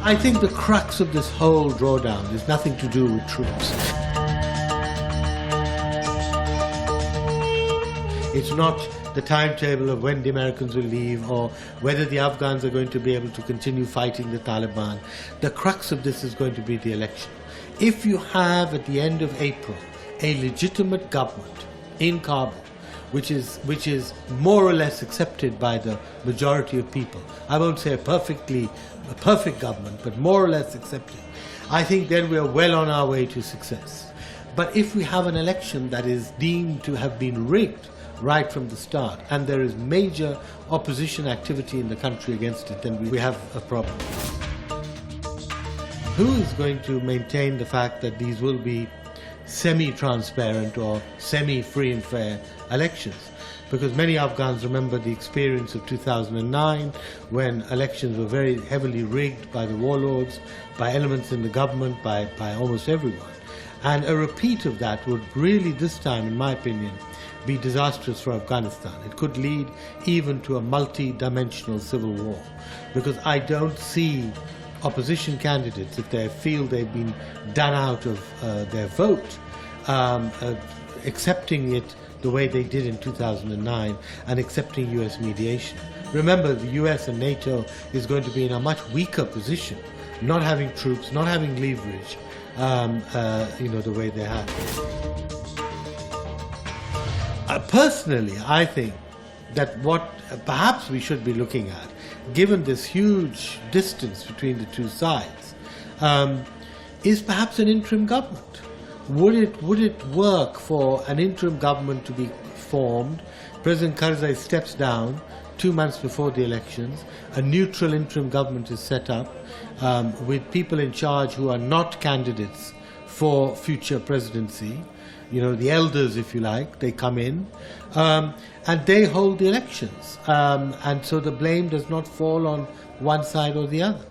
I think the crux of this whole drawdown is nothing to do with troops. It's not the timetable of when the Americans will leave or whether the Afghans are going to be able to continue fighting the Taliban. The crux of this is going to be the election. If you have at the end of April a legitimate government in Kabul, which is more or less accepted by the majority of people, I won't say a perfect government, but more or less accepted, I think then we are well on our way to success. But if we have an election that is deemed to have been rigged right from the start, and there is major opposition activity in the country against it, then we have a problem. Who is going to maintain the fact that these will be semi-transparent or semi-free and fair elections? Because many Afghans remember the experience of 2009 when elections were very heavily rigged by the warlords, by elements in the government, by almost everyone. And a repeat of that would really this time, in my opinion, be disastrous for Afghanistan. It could lead even to a multi-dimensional civil war, because I don't see opposition candidates, if they feel they've been done out of their vote, accepting it the way they did in 2009 and accepting US mediation. Remember, the US and NATO is going to be in a much weaker position, not having troops, not having leverage, the way they have. Personally, I think that what perhaps we should be looking at, given this huge distance between the two sides, is perhaps an interim government. Would it work for an interim government to be formed? President Karzai steps down 2 months before the elections. A neutral interim government is set up with people in charge who are not candidates for future presidency. The elders, if you like, they come in and they hold the elections. And so the blame does not fall on one side or the other.